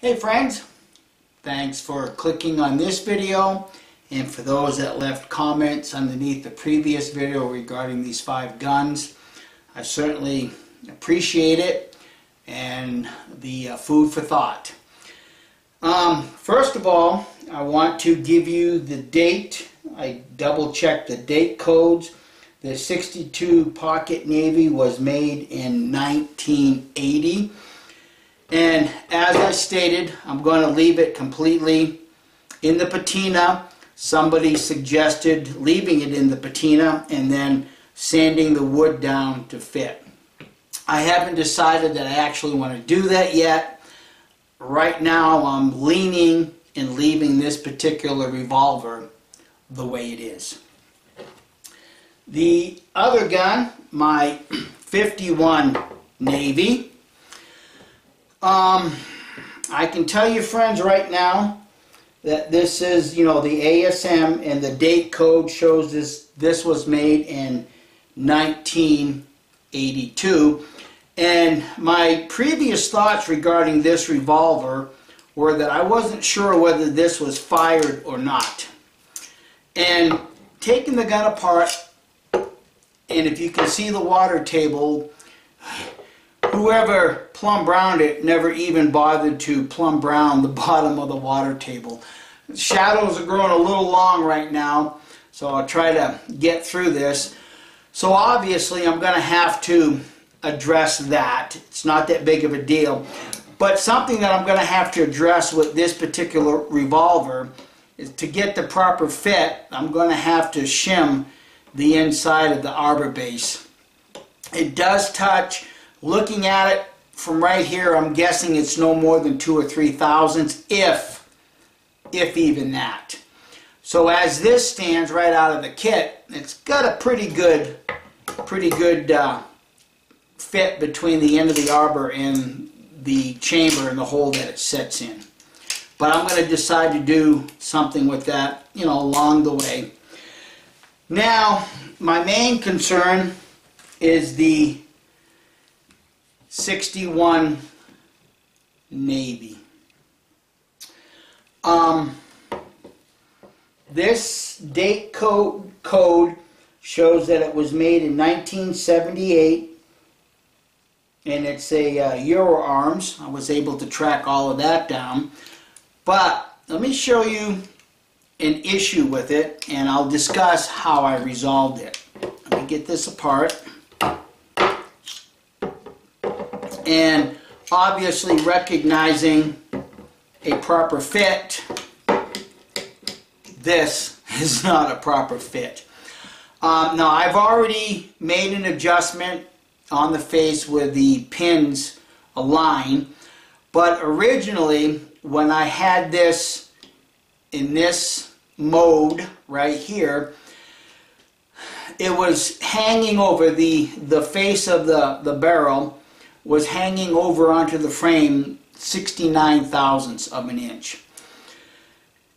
Hey friends, thanks for clicking on this video, and for those that left comments underneath the previous video regarding these 5 guns. I certainly appreciate it and the food for thought. First of all, I want to give you the date. I double checked the date codes. The 62 Pocket Navy was made in 1980. And as I stated, I'm going to leave it completely in the patina. Somebody suggested leaving it in the patina and then sanding the wood down to fit. I haven't decided that I actually want to do that yet. Right now I'm leaning and leaving this particular revolver the way it is. The other gun, my 51 Navy. I can tell you friends right now that this is, the ASM, and the date code shows this was made in 1982. And my previous thoughts regarding this revolver were that I wasn't sure whether this was fired or not. And taking the gun apart, and if you can see the water table, whoever plumb browned it never even bothered to plumb brown the bottom of the water table. The shadows are growing a little long right now, so I'll try to get through this. So obviously I'm going to have to address that. It's not that big of a deal. But something that I'm going to have to address with this particular revolver is to get the proper fit, I'm going to have to shim the inside of the arbor base. It does touch. Looking at it from right here, I'm guessing it's no more than 2 or 3 thousandths, if even that. So as this stands right out of the kit, it's got a pretty good fit between the end of the arbor and the chamber and the hole that it sets in. But I'm going to decide to do something with that, along the way. Now, my main concern is the 61 Navy. This date code shows that it was made in 1978, and it's a Euroarms. I was able to track all of that down. But let me show you an issue with it, and I'll discuss how I resolved it. Let me get this apart. And obviously recognizing a proper fit, this is not a proper fit. Now I've already made an adjustment on the face with the pins aligned, but originally when I had this in this mode right here, it was hanging over the face of the barrel was hanging over onto the frame 69 thousandths of an inch.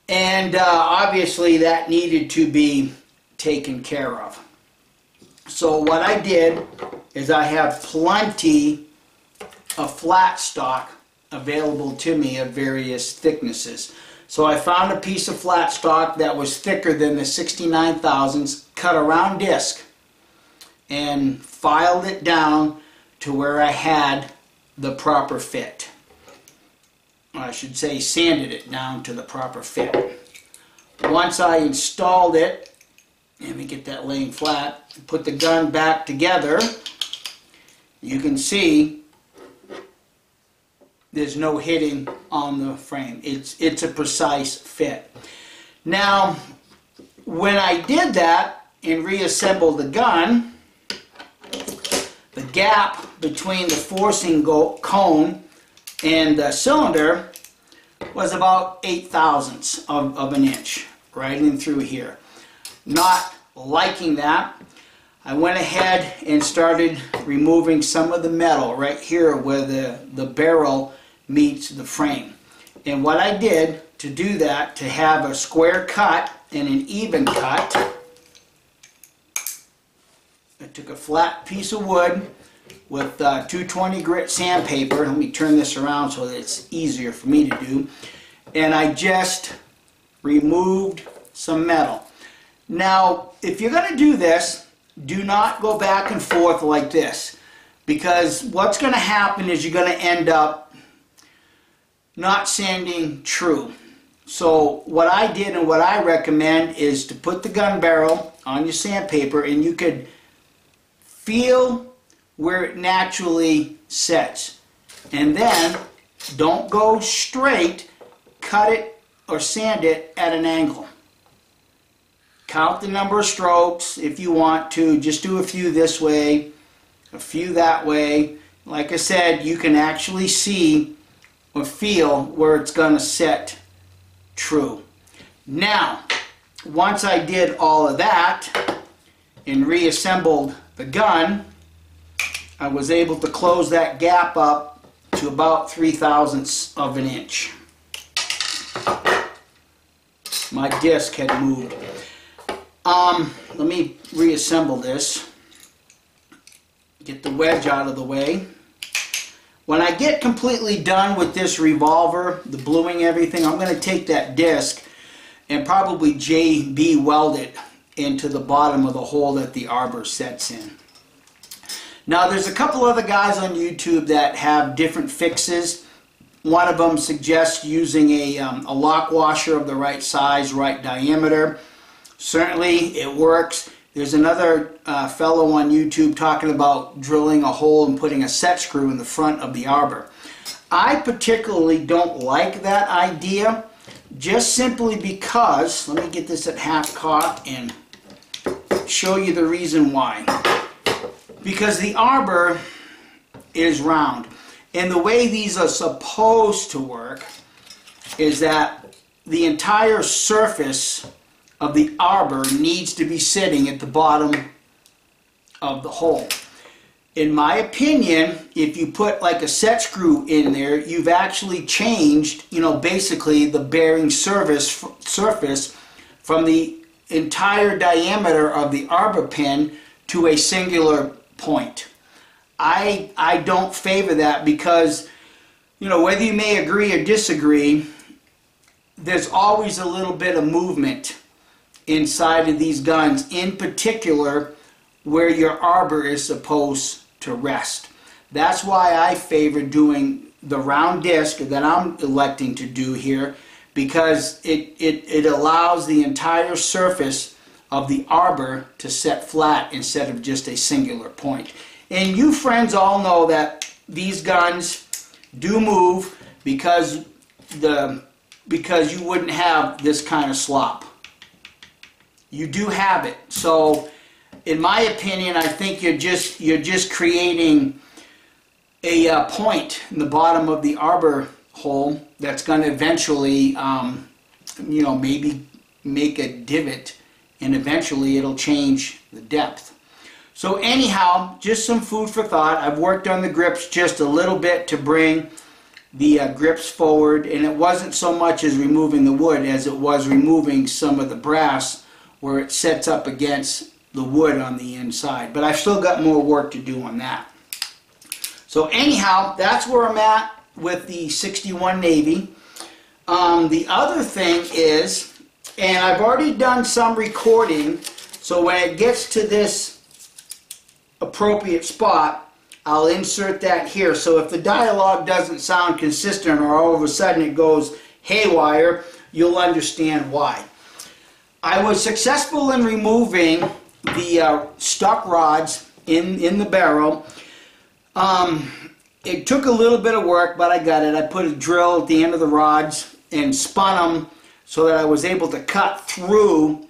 And obviously that needed to be taken care of. So what I did is I have plenty of flat stock available to me of various thicknesses. So I found a piece of flat stock that was thicker than the 69 thousandths, cut a round disc, and filed it down to where I had the proper fit. I should say sanded it down to the proper fit. Once I installed it, let me get that laying flat, put the gun back together, you can see there's no hitting on the frame. It's a precise fit. Now, when I did that and reassembled the gun, the gap between the forcing cone and the cylinder was about 8 thousandths of an inch, right in through here. Not liking that, I went ahead and started removing some of the metal right here where the barrel meets the frame. And what I did to do that, to have a square cut and an even cut, I took a flat piece of wood, with 220 grit sandpaper. Let me turn this around so that it's easier for me to do. And I just removed some metal. Now, if you're going to do this, do not go back and forth like this, because what's going to happen is you're going to end up not sanding true. So what I did and what I recommend is to put the gun barrel on your sandpaper, and you could feel where it naturally sets. And then don't go straight, cut it or sand it at an angle. Count the number of strokes if you want to. Just do a few this way, a few that way. Like I said, you can actually see or feel where it's going to set true. Now, once I did all of that and reassembled the gun, I was able to close that gap up to about 3/1000 of an inch. My disc had moved. Let me reassemble this. Get the wedge out of the way. When I get completely done with this revolver, the bluing everything, I'm going to take that disc and probably JB weld it into the bottom of the hole that the arbor sets in. Now, there's a couple other guys on YouTube that have different fixes. One of them suggests using a lock washer of the right size, right diameter. Certainly it works. There's another fellow on YouTube talking about drilling a hole and putting a set screw in the front of the arbor. I particularly don't like that idea, just simply because, let me get this at half cock and show you the reason why. Because the arbor is round, and the way these are supposed to work is that the entire surface of the arbor needs to be sitting at the bottom of the hole. In my opinion, if you put like a set screw in there, you've actually changed, basically the bearing surface from the entire diameter of the arbor pin to a singular point. I don't favor that because, whether you may agree or disagree, there's always a little bit of movement inside of these guns, in particular where your arbor is supposed to rest. That's why I favor doing the round disc that I'm electing to do here, because it allows the entire surface of the arbor to set flat instead of just a singular point. And you friends all know that these guns do move because you wouldn't have this kind of slop. You do have it. So in my opinion, I think you're just creating a point in the bottom of the arbor hole that's going to eventually maybe make a divot, and eventually it'll change the depth. So anyhow, just some food for thought. I've worked on the grips just a little bit to bring the grips forward, and it wasn't so much as removing the wood as it was removing some of the brass where it sets up against the wood on the inside. But I've still got more work to do on that. So anyhow, that's where I'm at with the 61 Navy. The other thing is, and I've already done some recording, so when it gets to this appropriate spot, I'll insert that here. So if the dialogue doesn't sound consistent or all of a sudden it goes haywire, you'll understand why. I was successful in removing the stuck rods in the barrel. It took a little bit of work, but I got it. I put a drill at the end of the rods and spun them so that I was able to cut through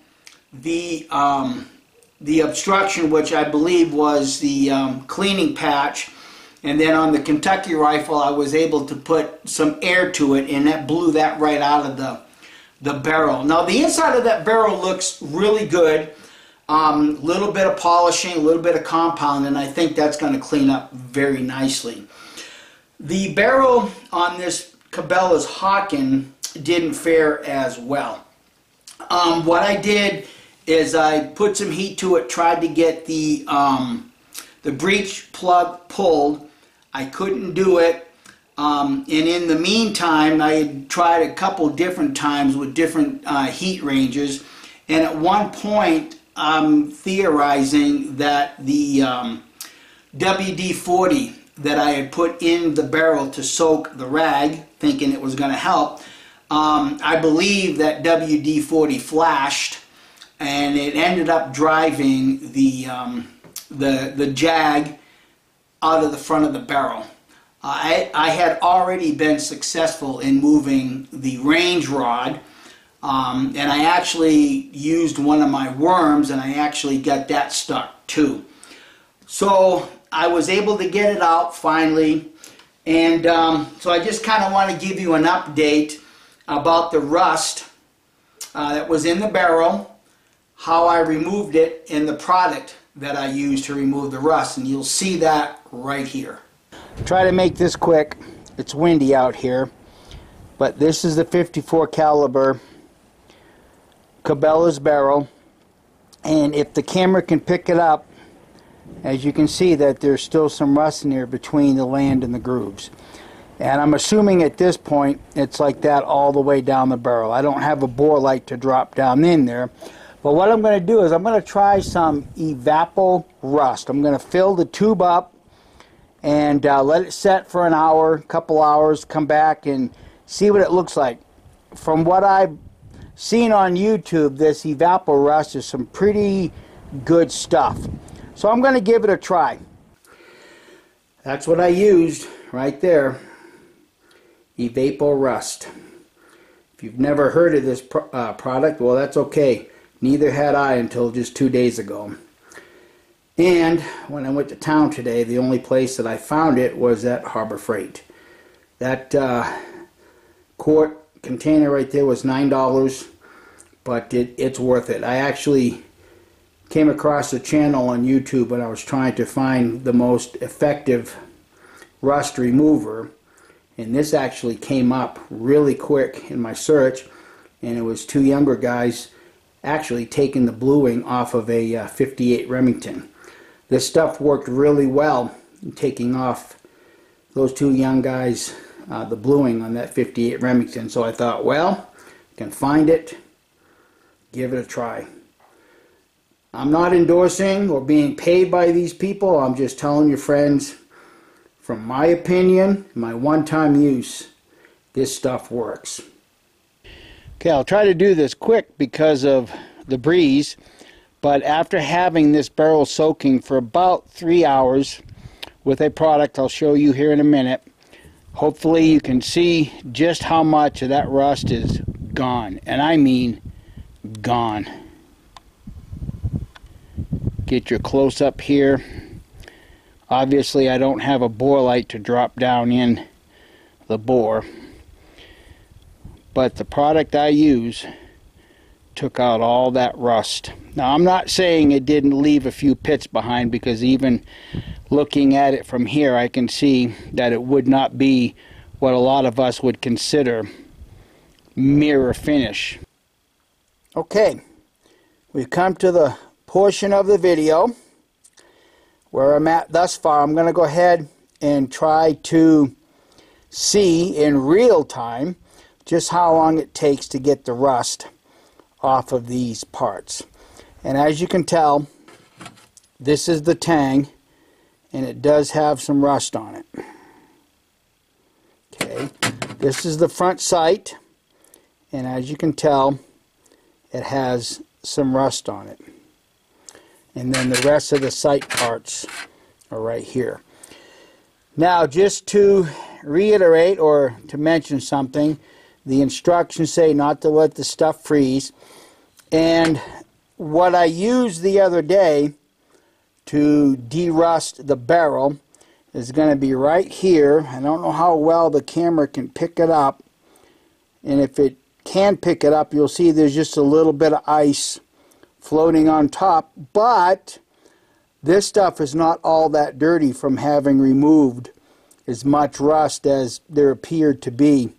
the obstruction, which I believe was the cleaning patch. And then on the Kentucky rifle, I was able to put some air to it, and that blew that right out of the barrel. Now the inside of that barrel looks really good. Little bit of polishing, a little bit of compound, and I think that's going to clean up very nicely. The barrel on this Cabela's Hawken didn't fare as well. What I did is I put some heat to it, tried to get the the breech plug pulled. I couldn't do it. And in the meantime, I had tried a couple different times with different heat ranges. And at one point, I'm theorizing that the WD-40 that I had put in the barrel to soak the rag, thinking it was going to help, I believe that WD-40 flashed, and it ended up driving the jag out of the front of the barrel. I had already been successful in moving the range rod, and I actually used one of my worms, and I actually got that stuck too. So I was able to get it out finally, and so I just kind of want to give you an update about the rust that was in the barrel, how I removed it, and the product that I used to remove the rust, and you'll see that right here. Try to make this quick. It's windy out here, but this is the 54 caliber Cabela's barrel, and if the camera can pick it up, as you can see that there's still some rust in here between the land and the grooves. And I'm assuming at this point it's like that all the way down the barrel. I don't have a bore light to drop down in there. But what I'm going to do is I'm going to try some Evapor Rust. I'm going to fill the tube up and let it set for an hour, couple hours, come back and see what it looks like. From what I've seen on YouTube, this Evapor Rust is some pretty good stuff. So I'm going to give it a try. That's what I used right there. Evapor Rust. If you've never heard of this product, well, that's okay. Neither had I until just 2 days ago. And when I went to town today, the only place that I found it was at Harbor Freight. That quart container right there was $9, but it's worth it. I actually came across a channel on YouTube when I was trying to find the most effective rust remover, and this actually came up really quick in my search, and it was two younger guys actually taking the bluing off of a 58 Remington. This stuff worked really well in taking off those two young guys the bluing on that 58 Remington. So I thought, well, I can find it, give it a try. I'm not endorsing or being paid by these people. I'm just telling you, friends, from my opinion, my one-time use, this stuff works. Okay, I'll try to do this quick because of the breeze, but after having this barrel soaking for about 3 hours with a product I'll show you here in a minute, hopefully you can see just how much of that rust is gone, and I mean gone. Get your close-up here. Obviously I don't have a bore light to drop down in the bore, but the product I use took out all that rust. Now I'm not saying it didn't leave a few pits behind, because even looking at it from here I can see that it would not be what a lot of us would consider mirror finish. Okay, we've come to the portion of the video where I'm at thus far. I'm going to go ahead and try to see in real time just how long it takes to get the rust off of these parts. And as you can tell, this is the tang, and it does have some rust on it. Okay, this is the front sight, and as you can tell, it has some rust on it. And then the rest of the sight parts are right here. Now, just to reiterate or to mention something, the instructions say not to let the stuff freeze. And what I used the other day to de-rust the barrel is going to be right here. I don't know how well the camera can pick it up. And if it can pick it up, you'll see there's just a little bit of ice floating on top, but this stuff is not all that dirty from having removed as much rust as there appeared to be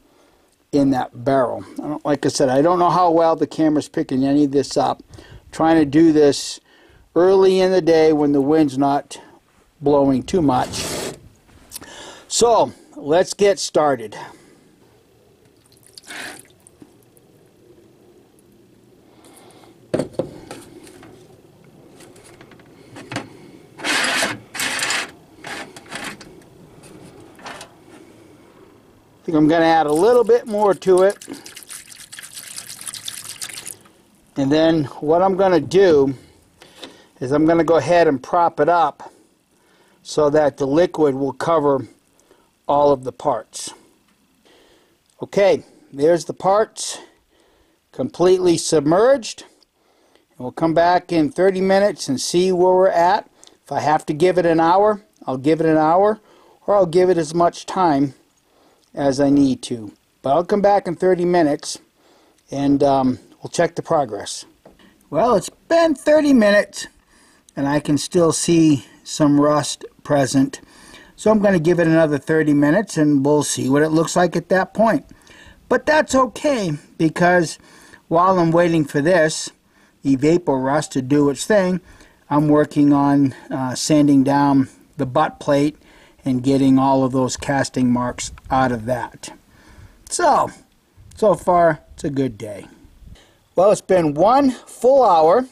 in that barrel. Like I said, I don't know how well the camera's picking any of this up. I'm trying to do this early in the day when the wind's not blowing too much. So let's get started. I think I'm going to add a little bit more to it. And then what I'm going to do is I'm going to go ahead and prop it up so that the liquid will cover all of the parts. Okay, there's the parts completely submerged. And we'll come back in 30 minutes and see where we're at. If I have to give it an hour, I'll give it an hour, or I'll give it as much time as I need to. But I'll come back in 30 minutes and we'll check the progress. Well, it's been 30 minutes and I can still see some rust present. So I'm going to give it another 30 minutes and we'll see what it looks like at that point. But that's okay, because while I'm waiting for this Evapo-Rust to do its thing, I'm working on sanding down the butt plate and getting all of those casting marks out of that. So far it's a good day. Well, it's been 1 full hour,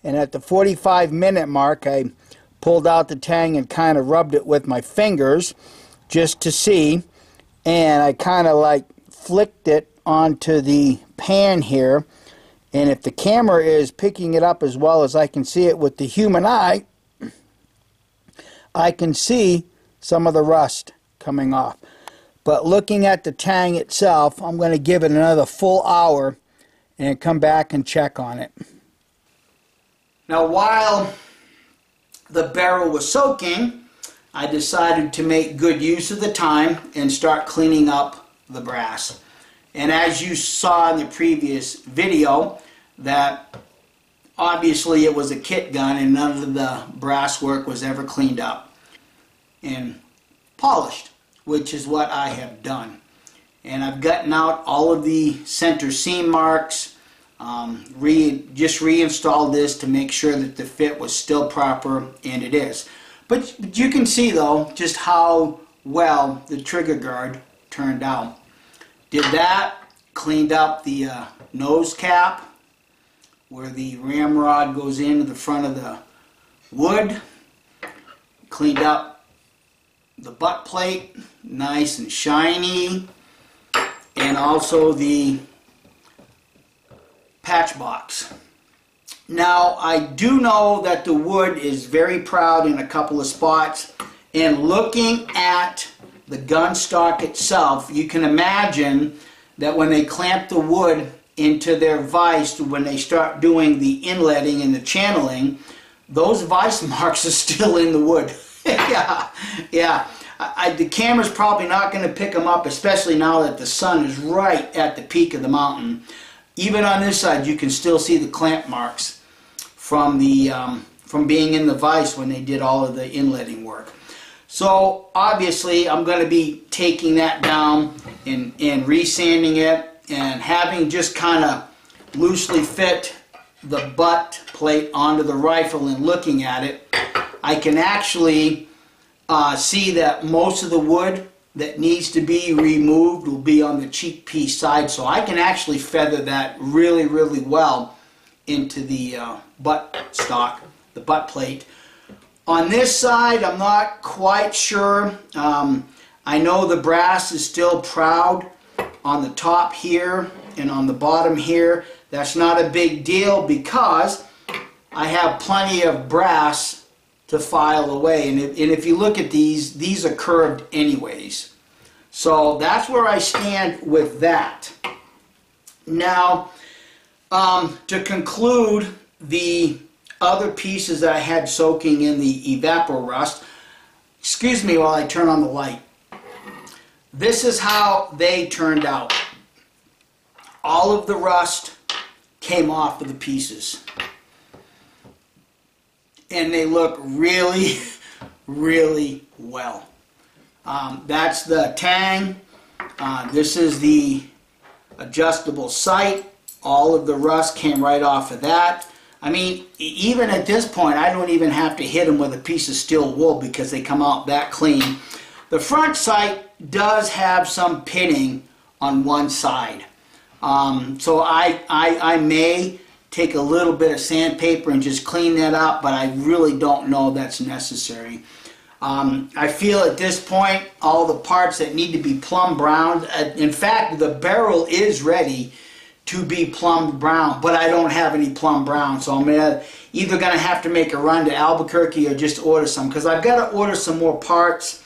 and at the 45-minute mark I pulled out the tang and kind of rubbed it with my fingers just to see, and I kind of like flicked it onto the pan here, and if the camera is picking it up as well as I can see it with the human eye, I can see some of the rust coming off. But looking at the tang itself, I'm going to give it another full hour and come back and check on it. Now, while the barrel was soaking, I decided to make good use of the time and start cleaning up the brass. And as you saw in the previous video, that obviously it was a kit gun and none of the brass work was ever cleaned up and polished, which is what I have done. And I've gotten out all of the center seam marks, just reinstalled this to make sure that the fit was still proper, and it is. But you can see though just how well the trigger guard turned out. Did that, cleaned up the nose cap where the ramrod goes into the front of the wood, cleaned up the butt plate, nice and shiny, and also the patch box. Now, I do know that the wood is very proud in a couple of spots, and looking at the gun stock itself, you can imagine that when they clamp the wood into their vise, when they start doing the inletting and the channeling, those vise marks are still in the wood. yeah. The camera's probably not going to pick them up, especially now that the sun is right at the peak of the mountain. Even on this side, you can still see the clamp marks from the from being in the vise when they did all of the inletting work. So obviously, I'm going to be taking that down and resanding it, and having just kind of loosely fit the butt plate onto the rifle and looking at it, I can actually see that most of the wood that needs to be removed will be on the cheek piece side, so I can actually feather that really, really well into the butt stock, the butt plate. On this side, I'm not quite sure. I know the brass is still proud on the top here and on the bottom here. That's not a big deal because I have plenty of brass to file away, and if you look at these are curved anyways. So that's where I stand with that. Now, to conclude the other pieces that I had soaking in the Evapo-Rust, excuse me while I turn on the light. This is how they turned out. All of the rust came off of the pieces. And they look really, really well. That's the tang. This is the adjustable sight. All of the rust came right off of that. I mean, even at this point, I don't even have to hit them with a piece of steel wool because they come out that clean. The front sight does have some pitting on one side. So I may take a little bit of sandpaper and just clean that up, but I really don't know that's necessary. I feel at this point all the parts that need to be plumb browned, in fact the barrel is ready to be plumbed brown, but I don't have any plumb brown, so I'm either going to have to make a run to Albuquerque or just order some, because I've got to order some more parts.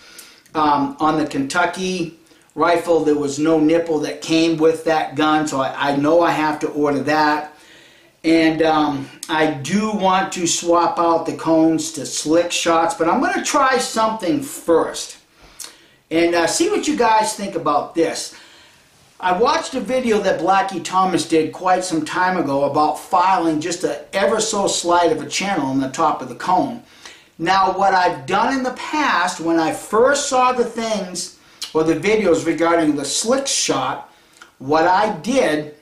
On the Kentucky rifle there was no nipple that came with that gun, so I know I have to order that. And I do want to swap out the cones to slick shots, but I'm going to try something first and see what you guys think about this. I watched a video that Blackie Thomas did quite some time ago about filing just a ever so slight of a channel on the top of the cone. Now what I've done in the past, when I first saw the things or the videos regarding the slick shot, what I did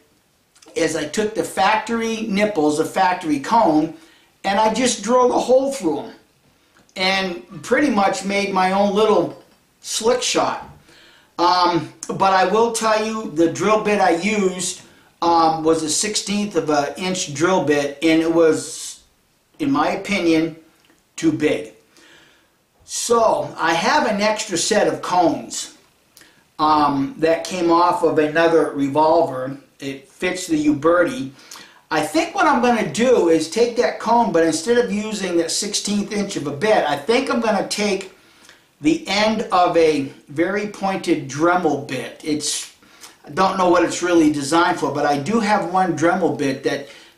is I took the factory nipples, the factory cone, and I just drilled a hole through them and pretty much made my own little slick shot. But I will tell you, the drill bit I used was a 1/16 of an inch drill bit, and it was, in my opinion, too big. So I have an extra set of cones that came off of another revolver. It fits the Uberti. I think what I'm going to do is take that cone, but instead of using that 1/16 inch of a bit, I think I'm going to take the end of a very pointed Dremel bit. I don't know what it's really designed for, but I do have one Dremel bit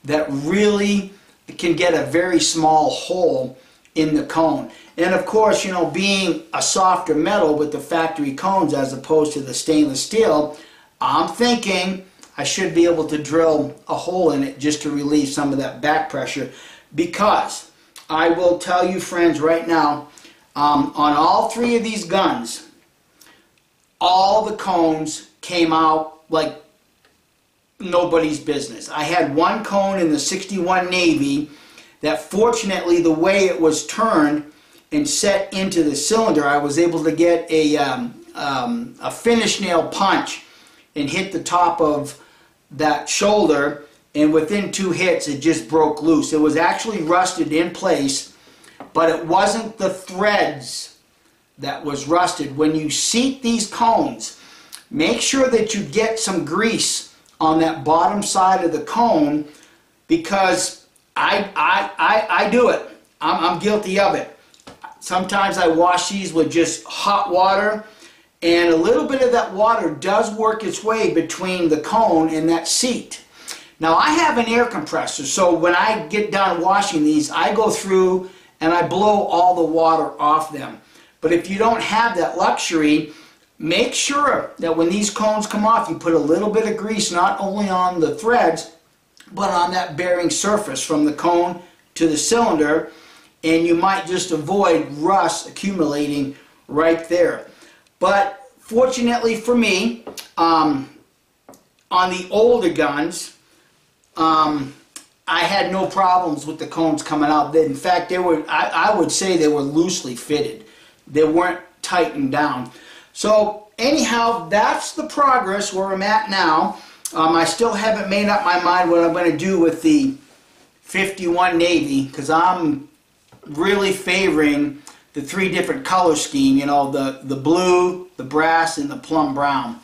that really can get a very small hole in the cone. And of course, you know, being a softer metal with the factory cones as opposed to the stainless steel, I'm thinking I should be able to drill a hole in it just to relieve some of that back pressure, because I will tell you friends right now, on all three of these guns, all the cones came out like nobody's business. I had one cone in the 61 Navy that, fortunately, the way it was turned and set into the cylinder, I was able to get a finish nail punch and hit the top of that shoulder, and within 2 hits it just broke loose. It was actually rusted in place, but it wasn't the threads that was rusted. When you seat these cones, make sure that you get some grease on that bottom side of the cone, because I do it. I'm guilty of it. Sometimes I wash these with just hot water, and a little bit of that water does work its way between the cone and that seat. Now I have an air compressor, so when I get done washing these, I go through and I blow all the water off them. But if you don't have that luxury, make sure that when these cones come off, you put a little bit of grease not only on the threads, but on that bearing surface from the cone to the cylinder, and you might just avoid rust accumulating right there. But fortunately for me, on the older guns, I had no problems with the cones coming out. In fact, they were, I would say they were loosely fitted. They weren't tightened down. So anyhow, that's the progress where I'm at now. I still haven't made up my mind what I'm going to do with the 51 Navy, because I'm really favoring the 3 different color scheme, you know, the blue, the brass, and the plum brown.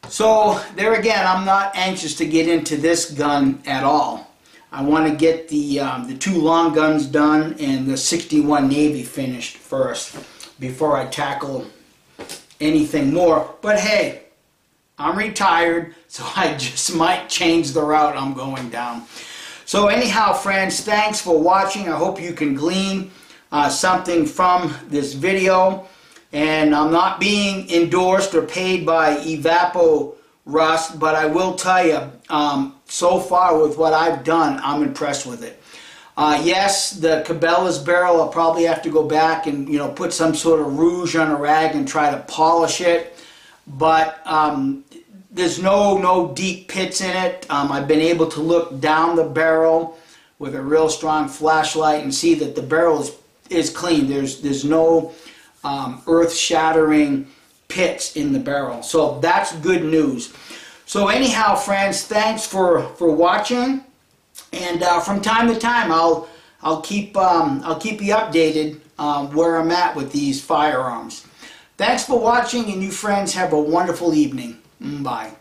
So there again, I'm not anxious to get into this gun at all. I want to get the 2 long guns done and the 61 Navy finished first before I tackle anything more. But hey, I'm retired, so I just might change the route I'm going down. So anyhow, friends, thanks for watching. I hope you can glean something from this video. And I'm not being endorsed or paid by Evapco Rust, but I will tell you, so far with what I've done, I'm impressed with it. Yes, the Cabela's barrel, I'll probably have to go back and, you know, put some sort of rouge on a rag and try to polish it. But there's no deep pits in it. I've been able to look down the barrel with a real strong flashlight and see that the barrel is clean. There's no earth-shattering pits in the barrel. So that's good news. So anyhow, friends, thanks for watching, and from time to time I'll keep you updated where I'm at with these firearms. Thanks for watching, and you friends have a wonderful evening. Bye.